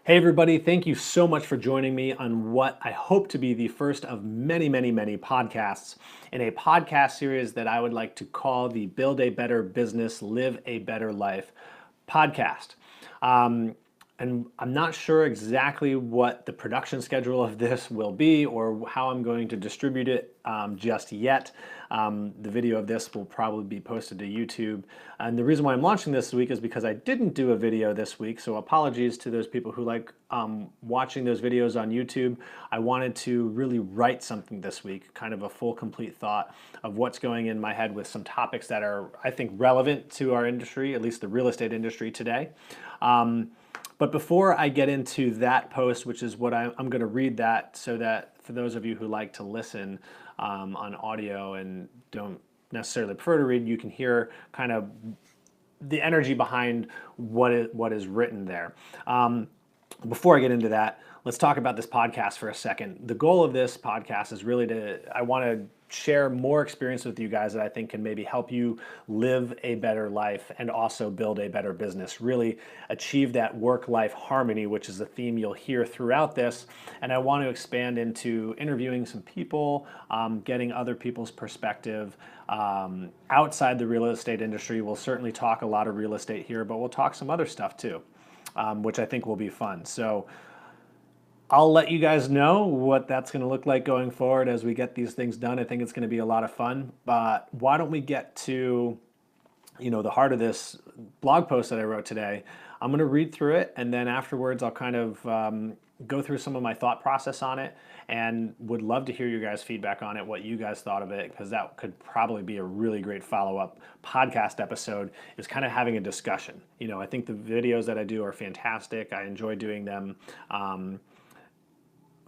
Hey everybody, thank you so much for joining me on what I hope to be the first of many, many, many podcasts in a podcast series that I would like to call the Build a Better Business, Live a Better Life podcast. And I'm not sure exactly what the production schedule of this will be or how I'm going to distribute it just yet. The video of this will probably be posted to YouTube. And the reason why I'm launching this week is because I didn't do a video this week, so apologies to those people who like watching those videos on YouTube. I wanted to really write something this week, kind of a full, complete thought of what's going in my head with some topics that are, I think, relevant to our industry, at least the real estate industry today. But before I get into that post, which is what I'm going to read that so that for those of you who like to listen on audio and don't necessarily prefer to read, you can hear kind of the energy behind what is written there. Before I get into that, let's talk about this podcast for a second. The goal of this podcast is really I want to share more experience with you guys that I think can maybe help you live a better life and also build a better business, really achieve that work-life harmony, which is a theme you'll hear throughout this. And I want to expand into interviewing some people, getting other people's perspective outside the real estate industry. We'll certainly talk a lot of real estate here, but we'll talk some other stuff too, which I think will be fun. So I'll let you guys know what that's going to look like going forward as we get these things done. I think it's going to be a lot of fun. But why don't we get to, the heart of this blog post that I wrote today? I'm going to read through it, and then afterwards I'll kind of go through some of my thought process on it, and would love to hear your guys' feedback on it, what you guys thought of it, because that could probably be a really great follow-up podcast episode, is kind of having a discussion. I think the videos that I do are fantastic. I enjoy doing them.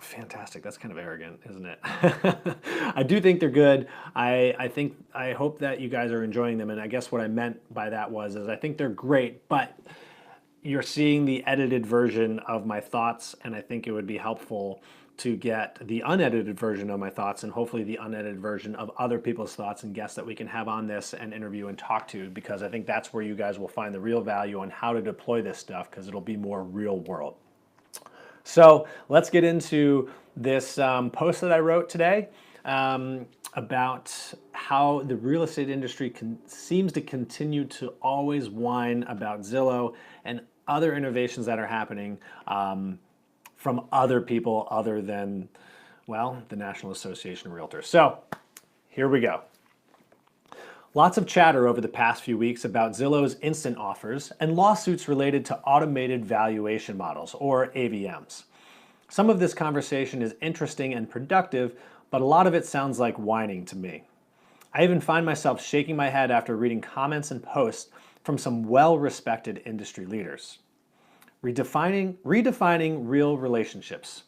Fantastic. That's kind of arrogant, isn't it? I do think they're good. I hope that you guys are enjoying them. And I guess what I meant by that is I think they're great, but you're seeing the edited version of my thoughts. And I think it would be helpful to get the unedited version of my thoughts and hopefully the unedited version of other people's thoughts and guests that we can have on this and interview and talk to, because I think that's where you guys will find the real value on how to deploy this stuff, because it'll be more real world. So let's get into this post that I wrote today about how the real estate industry seems to continue to always whine about Zillow and other innovations that are happening from other people other than, the National Association of Realtors. So here we go. Lots of chatter over the past few weeks about Zillow's instant offers and lawsuits related to automated valuation models, or AVMs. Some of this conversation is interesting and productive, but a lot of it sounds like whining to me. I even find myself shaking my head after reading comments and posts from some well-respected industry leaders. Redefining real relationships.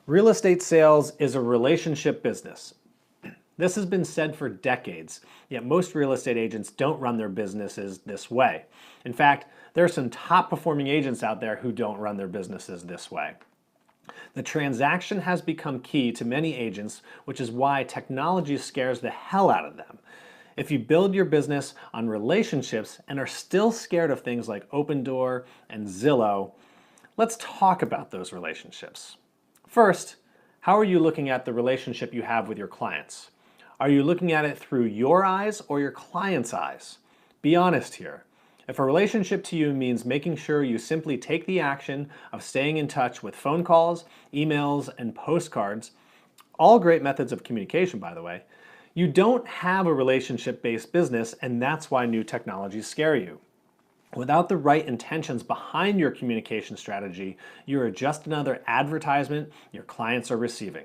Real estate sales is a relationship business. This has been said for decades, yet most real estate agents don't run their businesses this way. In fact, there are some top-performing agents out there who don't run their businesses this way. The transaction has become key to many agents, which is why technology scares the hell out of them. If you build your business on relationships and are still scared of things like Opendoor and Zillow, let's talk about those relationships. First, how are you looking at the relationship you have with your clients? Are you looking at it through your eyes or your client's eyes? Be honest here. If a relationship to you means making sure you simply take the action of staying in touch with phone calls, emails, and postcards, all great methods of communication, by the way, you don't have a relationship-based business, and that's why new technologies scare you. Without the right intentions behind your communication strategy, you are just another advertisement your clients are receiving.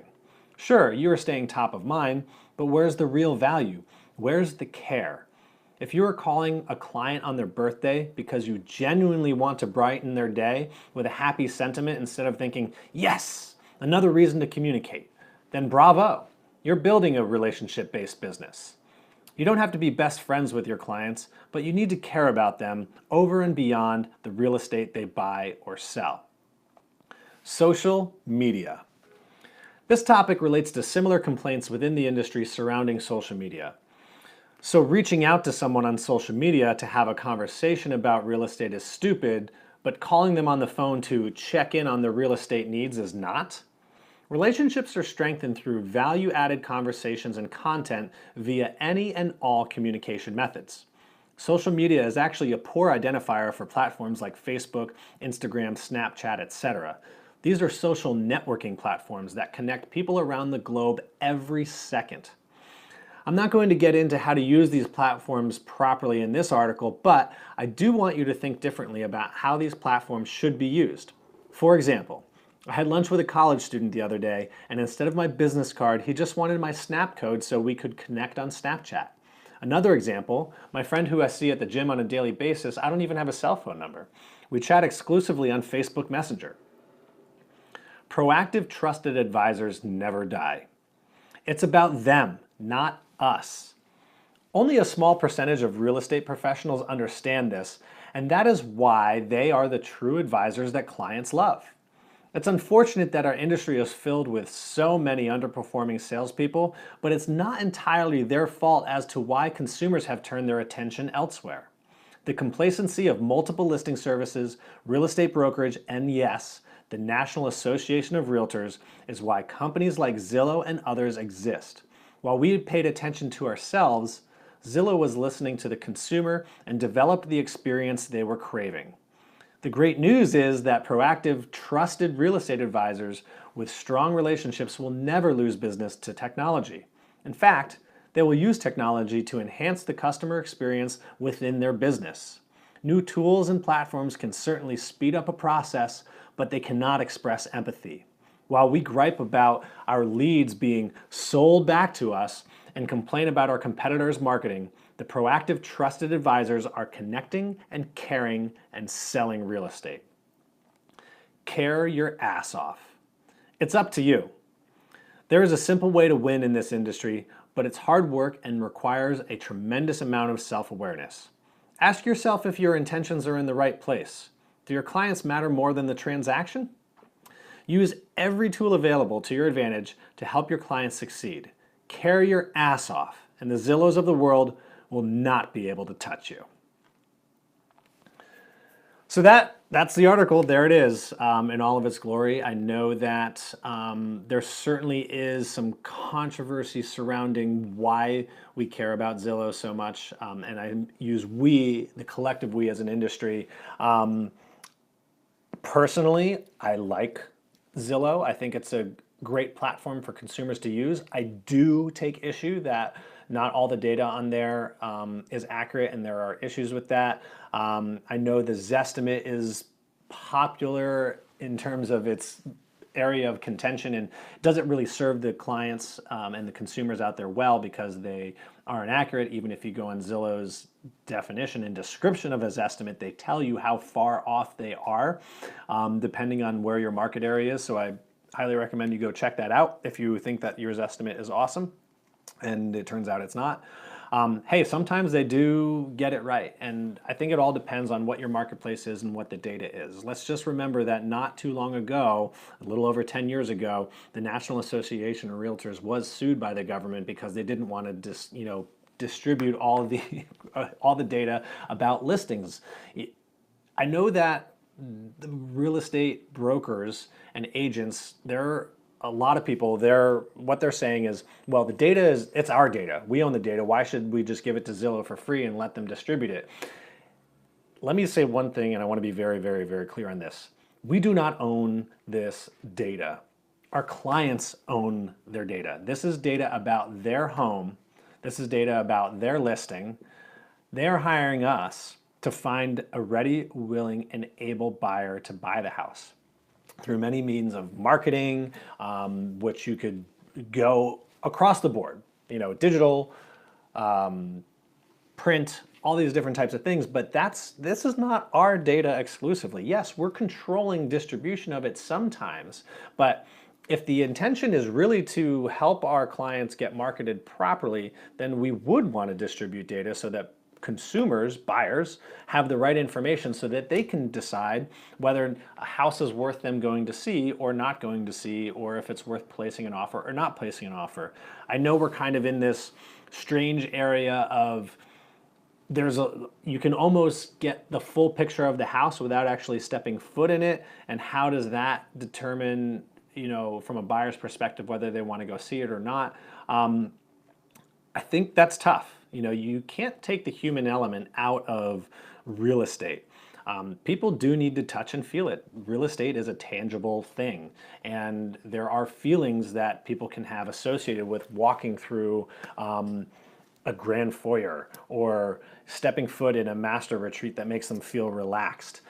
Sure, you are staying top of mind, but where's the real value? Where's the care? If you are calling a client on their birthday because you genuinely want to brighten their day with a happy sentiment instead of thinking, yes, another reason to communicate, then bravo, you're building a relationship-based business. You don't have to be best friends with your clients, but you need to care about them over and beyond the real estate they buy or sell. Social media. This topic relates to similar complaints within the industry surrounding social media. So reaching out to someone on social media to have a conversation about real estate is stupid, but calling them on the phone to check in on their real estate needs is not. Relationships are strengthened through value-added conversations and content via any and all communication methods. Social media is actually a poor identifier for platforms like Facebook, Instagram, Snapchat, etc. These are social networking platforms that connect people around the globe every second. I'm not going to get into how to use these platforms properly in this article, but I do want you to think differently about how these platforms should be used. For example, I had lunch with a college student the other day, and instead of my business card, he just wanted my Snap code so we could connect on Snapchat. Another example, my friend who I see at the gym on a daily basis, I don't even have a cell phone number. We chat exclusively on Facebook Messenger. Proactive, trusted advisors never die. It's about them, not us. Only a small percentage of real estate professionals understand this, and that is why they are the true advisors that clients love. It's unfortunate that our industry is filled with so many underperforming salespeople, but it's not entirely their fault as to why consumers have turned their attention elsewhere. The complacency of multiple listing services, real estate brokerage, and yes, the National Association of Realtors is why companies like Zillow and others exist. While we paid attention to ourselves, Zillow was listening to the consumer and developed the experience they were craving. The great news is that proactive, trusted real estate advisors with strong relationships will never lose business to technology. In fact, they will use technology to enhance the customer experience within their business. New tools and platforms can certainly speed up a process, but they cannot express empathy. While we gripe about our leads being sold back to us and complain about our competitors' marketing, the proactive, trusted advisors are connecting and caring and selling real estate. Care your ass off. It's up to you. There is a simple way to win in this industry, but it's hard work and requires a tremendous amount of self-awareness. Ask yourself if your intentions are in the right place. Do your clients matter more than the transaction? Use every tool available to your advantage to help your clients succeed. Care your ass off, and the Zillows of the world will not be able to touch you. So that's the article. There it is in all of its glory. I know that there certainly is some controversy surrounding why we care about Zillow so much, and I use we, the collective we as an industry. Personally, I like Zillow. I think it's a great platform for consumers to use. I do take issue that not all the data on there is accurate, and there are issues with that. I know the Zestimate is popular in terms of its area of contention and doesn't really serve the clients and the consumers out there well because they aren't accurate. Even if you go on Zillow's definition and description of a Zestimate, they tell you how far off they are depending on where your market area is. So I highly recommend you go check that out if you think that your Zestimate is awesome and it turns out it's not. Hey, sometimes they do get it right, and I think it all depends on what your marketplace is and what the data is. Let's just remember that not too long ago, a little over 10 years ago, the National Association of Realtors was sued by the government because they didn't want to distribute all of the data about listings. I know that the real estate brokers and agents, a lot of people, what they're saying is, well, the data it's our data. We own the data. Why should we just give it to Zillow for free and let them distribute it? Let me say one thing, and I want to be very, very, very clear on this. We do not own this data. Our clients own their data. This is data about their home. This is data about their listing. They are hiring us to find a ready, willing, and able buyer to buy the house through many means of marketing, which you could go across the board, digital, print, all these different types of things, but this is not our data exclusively. Yes, we're controlling distribution of it sometimes, but if the intention is really to help our clients get marketed properly, then we would want to distribute data so that consumers, buyers, have the right information so that they can decide whether a house is worth them going to see or not going to see, or if it's worth placing an offer or not placing an offer. I know we're kind of in this strange area of you can almost get the full picture of the house without actually stepping foot in it. And how does that determine, from a buyer's perspective, whether they want to go see it or not? I think that's tough. You can't take the human element out of real estate. People do need to touch and feel it. Real estate is a tangible thing, and there are feelings that people can have associated with walking through a grand foyer or stepping foot in a master retreat that makes them feel relaxed.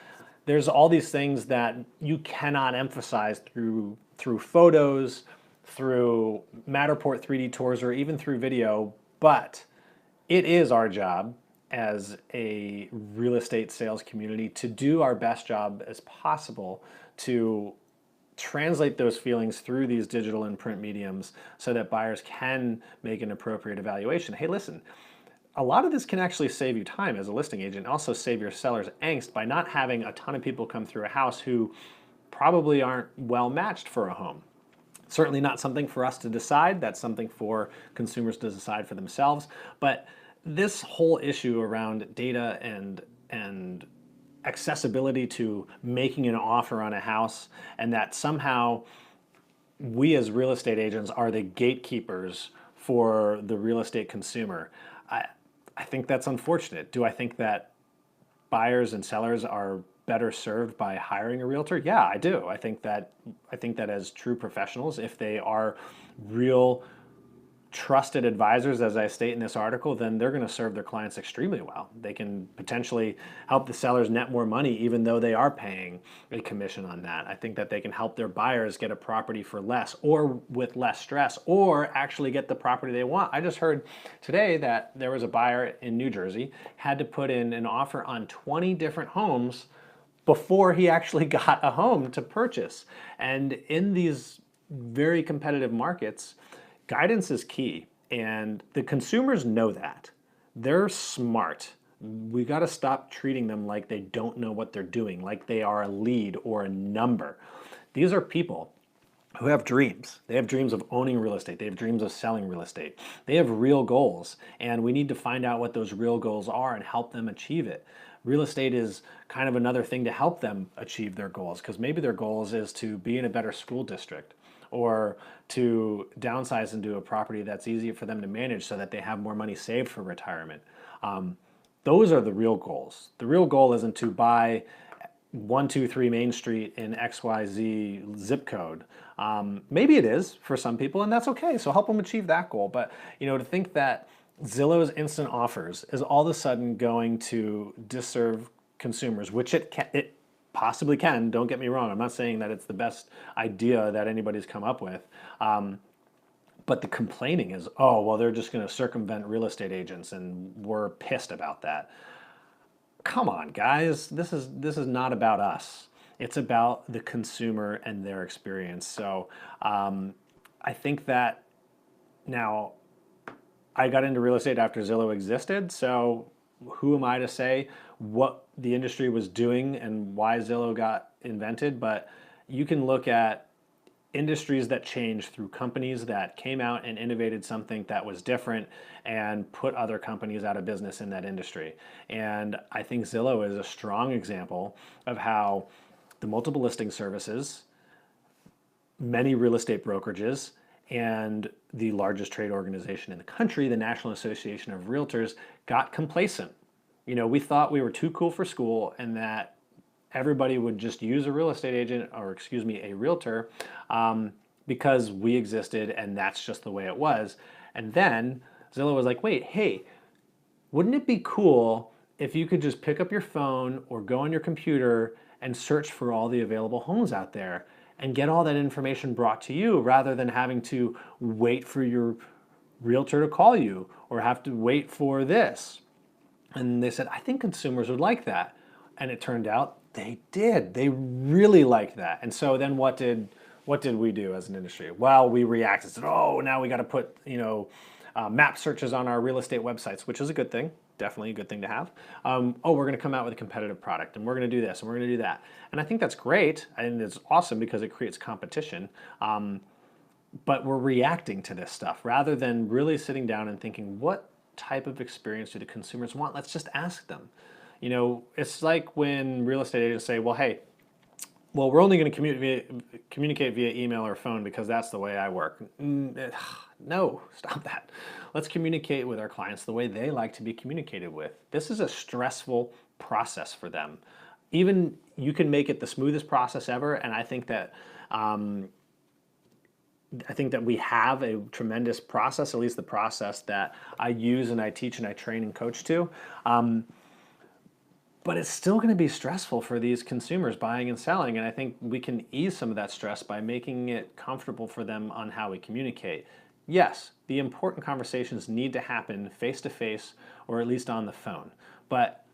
There's all these things that you cannot emphasize through photos, through Matterport 3D tours, or even through video, but it is our job as a real estate sales community to do our best job as possible to translate those feelings through these digital and print mediums so that buyers can make an appropriate evaluation. Hey, listen, a lot of this can actually save you time as a listing agent, also save your sellers angst by not having a ton of people come through a house who probably aren't well matched for a home. Certainly not something for us to decide. That's something for consumers to decide for themselves. But this whole issue around data and accessibility to making an offer on a house, and that somehow we as real estate agents are the gatekeepers for the real estate consumer, I think that's unfortunate. Do I think that buyers and sellers are better served by hiring a realtor? Yeah, I do. I think that as true professionals, if they are real trusted advisors, as I state in this article, then they're going to serve their clients extremely well. They can potentially help the sellers net more money even though they are paying a commission on that. I think that they can help their buyers get a property for less or with less stress, or actually get the property they want. I just heard today that there was a buyer in New Jersey had to put in an offer on 20 different homes before he actually got a home to purchase. And in these very competitive markets, guidance is key, and the consumers know that. They're smart. We got to stop treating them like they don't know what they're doing, like they are a lead or a number. These are people who have dreams. They have dreams of owning real estate. They have dreams of selling real estate. They have real goals, and we need to find out what those real goals are and help them achieve it. Real estate is kind of another thing to help them achieve their goals, because maybe their goals is to be in a better school district, or to downsize into a property that's easier for them to manage so that they have more money saved for retirement. Those are the real goals. The real goal isn't to buy 123 Main Street in XYZ zip code. Maybe it is for some people, and that's okay. So help them achieve that goal. But to think that Zillow's instant offers is all of a sudden going to disserve consumers, which it possibly can. Don't get me wrong. I'm not saying that it's the best idea that anybody's come up with. But the complaining is, oh, well, they're just going to circumvent real estate agents, and we're pissed about that. Come on, guys. This is not about us. It's about the consumer and their experience. So I think that now I got into real estate after Zillow existed. So who am I to say what the industry was doing and why Zillow got invented? But you can look at industries that changed through companies that came out and innovated something that was different and put other companies out of business in that industry. And I think Zillow is a strong example of how the multiple listing services, many real estate brokerages, and the largest trade organization in the country, the National Association of Realtors, got complacent. We thought we were too cool for school and that everybody would just use a real estate agent, or a realtor, because we existed and that's just the way it was. And then Zillow was like, wait, hey, wouldn't it be cool if you could just pick up your phone or go on your computer and search for all the available homes out there and get all that information brought to you, rather than having to wait for your realtor to call you or have to wait for this? And they said, I think consumers would like that. And it turned out they did. They really liked that. And so then what did we do as an industry? Well, we reacted, said, oh, now we got to put map searches on our real estate websites, which is a good thing. Definitely a good thing to have. Oh, we're going to come out with a competitive product, and we're going to do this, and we're going to do that. And I think that's great, and it's awesome because it creates competition. But we're reacting to this stuff rather than really sitting down and thinking, what type of experience do the consumers want? Let's just ask them. You know, it's like when real estate agents say, well, hey, well, we're only going to communicate via email or phone because that's the way I work. No, stop that. Let's communicate with our clients the way they like to be communicated with. This is a stressful process for them. Even you can make it the smoothest process ever, and I think that we have a tremendous process, at least the process that I use and I teach and I train and coach to. But it's still going to be stressful for these consumers buying and selling. And I think we can ease some of that stress by making it comfortable for them on how we communicate. Yes, the important conversations need to happen face to face or at least on the phone. But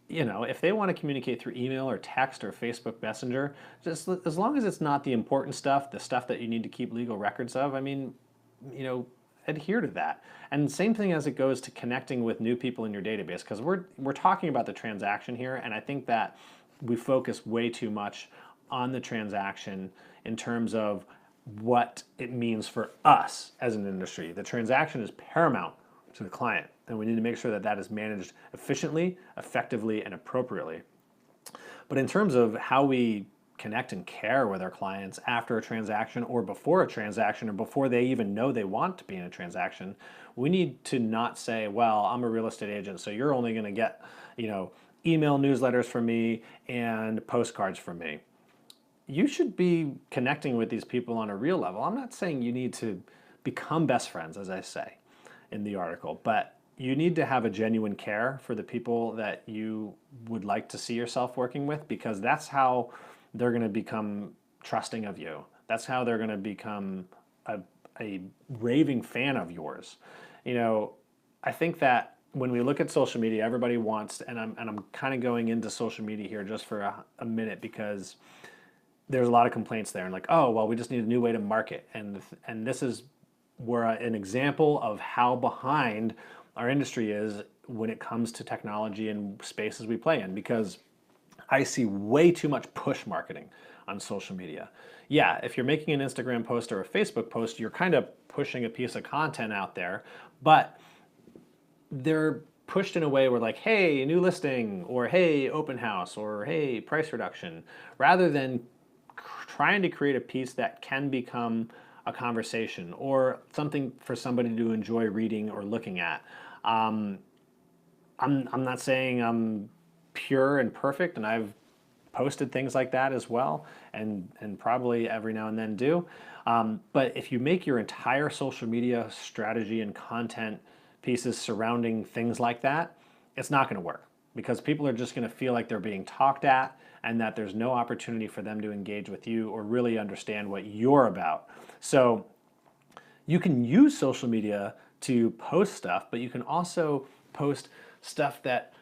you know, if they want to communicate through email or text or Facebook Messenger, just as long as it's not the important stuff, the stuff that you need to keep legal records of, I mean, you know, adhere to that. And same thing as it goes to connecting with new people in your database, because we're talking about the transaction here, and I think that we focus way too much on the transaction in terms of what it means for us as an industry. The transaction is paramount to the client, and we need to make sure that that is managed efficiently, effectively, and appropriately. But in terms of how we connect and care with our clients after a transaction or before a transaction or before they even know they want to be in a transaction, we need to not say, well, I'm a real estate agent, so you're only going to get, you know, email newsletters from me and postcards from me. You should be connecting with these people on a real level. I'm not saying you need to become best friends, as I say in the article, but you need to have a genuine care for the people that you would like to see yourself working with, because that's how they're going to become trusting of you. That's how they're going to become a raving fan of yours. You know, I think that when we look at social media, everybody wants, and I'm kind of going into social media here just for a minute, because there's a lot of complaints there, and like, oh, well, we just need a new way to market. And this is where an example of how behind our industry is when it comes to technology and spaces we play in, because I see way too much push marketing on social media. Yeah, if you're making an Instagram post or a Facebook post, you're kind of pushing a piece of content out there, but they're pushed in a way where like, hey, new listing, or hey, open house, or hey, price reduction, rather than trying to create a piece that can become a conversation or something for somebody to enjoy reading or looking at. I'm not saying I'm pure and perfect, and I've posted things like that as well, and probably every now and then do. But if you make your entire social media strategy and content pieces surrounding things like that, it's not going to work, because people are just going to feel like they're being talked at and that there's no opportunity for them to engage with you or really understand what you're about. So you can use social media to post stuff, but you can also post stuff that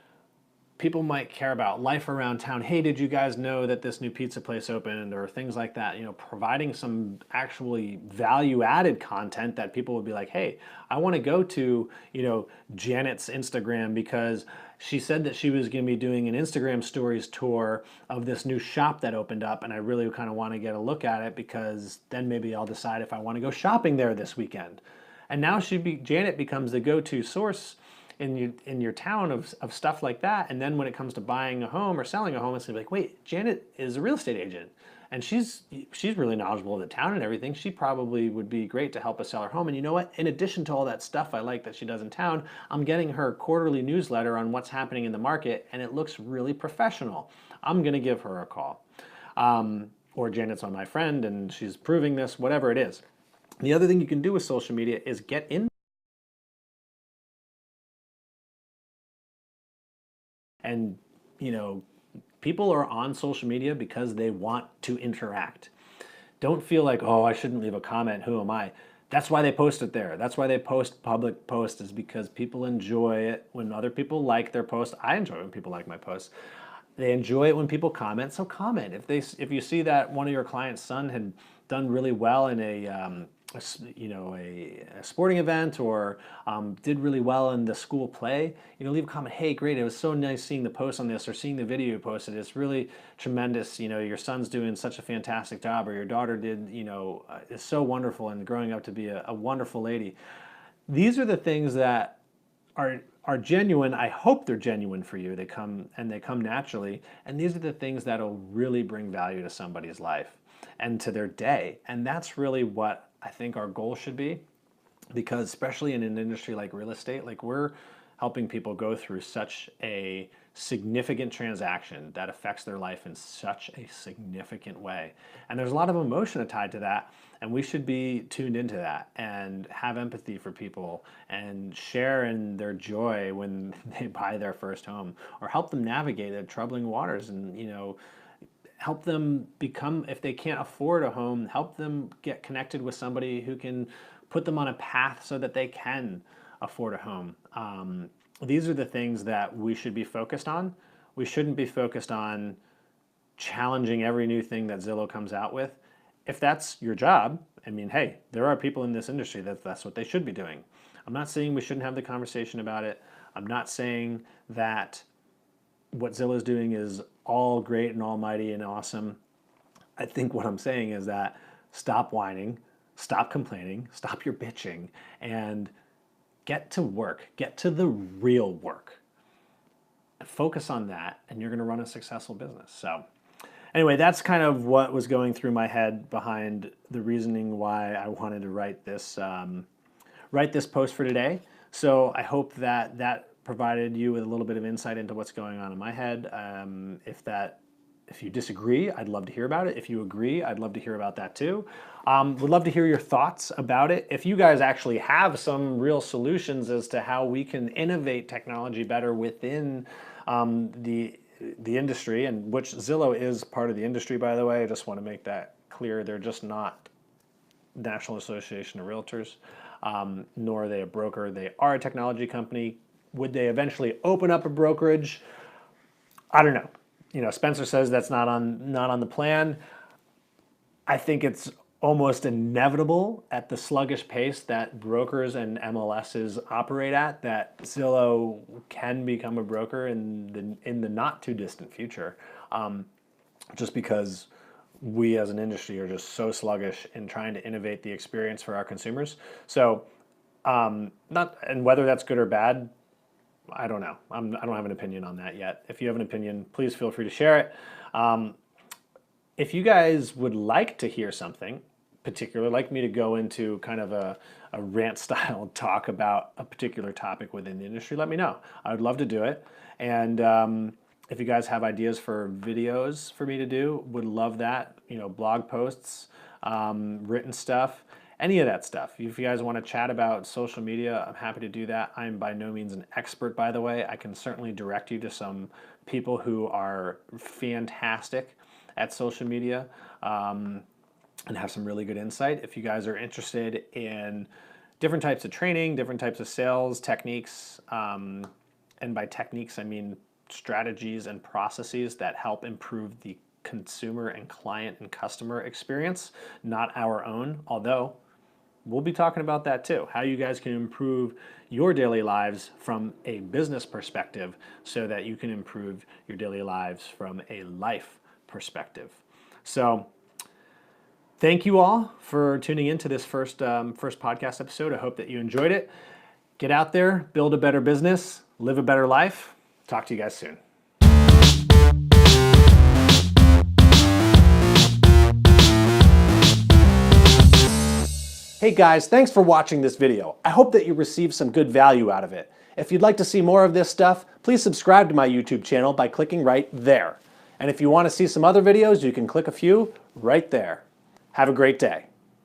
people might care about, life around town. Hey, did you guys know that this new pizza place opened, or things like that? You know, providing some actually value-added content that people would be like, hey, I want to go to, you know, Janet's Instagram because she said that she was going to be doing an Instagram stories tour of this new shop that opened up, and I really kind of want to get a look at it, because then maybe I'll decide if I want to go shopping there this weekend. And now Janet becomes the go-to source in your town of stuff like that. And then when it comes to buying a home or selling a home, it's gonna be like, wait, Janet is a real estate agent, and she's really knowledgeable of the town and everything. She probably would be great to help us sell our home. And you know what? In addition to all that stuff I like that she does in town, I'm getting her quarterly newsletter on what's happening in the market, and it looks really professional. I'm gonna give her a call. Or Janet's on My Friend and she's proving this, whatever it is. The other thing you can do with social media is get in. And, you know, people are on social media because they want to interact. Don't feel like, oh, I shouldn't leave a comment. Who am I? That's why they post it there. That's why they post public posts, is because people enjoy it when other people like their post. I enjoy it when people like my posts. They enjoy it when people comment, so comment. If you see that one of your client's son had done really well in a sporting event, or did really well in the school play, you know, leave a comment. Hey, great! It was so nice seeing the post on this, or seeing the video you posted. It's really tremendous. You know, your son's doing such a fantastic job, or your daughter did. You know, is so wonderful and growing up to be a wonderful lady. These are the things that are genuine. I hope they're genuine for you. They come naturally, and these are the things that'll really bring value to somebody's life and to their day. And that's really what I think our goal should be, because especially in an industry like real estate, like we're helping people go through such a significant transaction that affects their life in such a significant way. And there's a lot of emotion tied to that, and we should be tuned into that and have empathy for people and share in their joy when they buy their first home, or help them navigate the troubling waters, and help them become, if they can't afford a home, help them get connected with somebody who can put them on a path so that they can afford a home. These are the things that we should be focused on. We shouldn't be focused on challenging every new thing that Zillow comes out with. If that's your job, I mean, hey, there are people in this industry that's what they should be doing. I'm not saying we shouldn't have the conversation about it. I'm not saying that what Zillow is doing is all great and almighty and awesome. I think what I'm saying is that stop whining, stop complaining, stop your bitching, and get to work. Get to the real work. Focus on that, and you're going to run a successful business. So anyway, that's kind of what was going through my head behind the reasoning why I wanted to write this post for today. So I hope that provided you with a little bit of insight into what's going on in my head. If you disagree, I'd love to hear about it. If you agree, I'd love to hear about that too. Would love to hear your thoughts about it. If you guys actually have some real solutions as to how we can innovate technology better within the industry, and which Zillow is part of the industry, by the way. I just want to make that clear. They're just not National Association of Realtors, nor are they a broker. They are a technology company. Would they eventually open up a brokerage? I don't know. Spencer says that's not on the plan. I think it's almost inevitable at the sluggish pace that brokers and MLSs operate at, that Zillow can become a broker in the not too distant future, just because we as an industry are just so sluggish in trying to innovate the experience for our consumers. So, and whether that's good or bad, I don't know. I don't have an opinion on that yet. If you have an opinion, please feel free to share it. If you guys would like to hear something particular, like me to go into kind of a rant style talk about a particular topic within the industry, let me know. I would love to do it. And if you guys have ideas for videos for me to do, would love that. Blog posts, written stuff. Any of that stuff. If you guys want to chat about social media, I'm happy to do that. I'm by no means an expert, by the way. I can certainly direct you to some people who are fantastic at social media and have some really good insight. If you guys are interested in different types of training, different types of sales techniques, and by techniques I mean strategies and processes that help improve the consumer and client and customer experience, not our own, although we'll be talking about that too, how you guys can improve your daily lives from a business perspective so that you can improve your daily lives from a life perspective. So thank you all for tuning into this first podcast episode. I hope that you enjoyed it. Get out there, build a better business, live a better life. Talk to you guys soon. Hey guys, thanks for watching this video. I hope that you received some good value out of it. If you'd like to see more of this stuff, please subscribe to my YouTube channel by clicking right there. And if you want to see some other videos, you can click a few right there. Have a great day.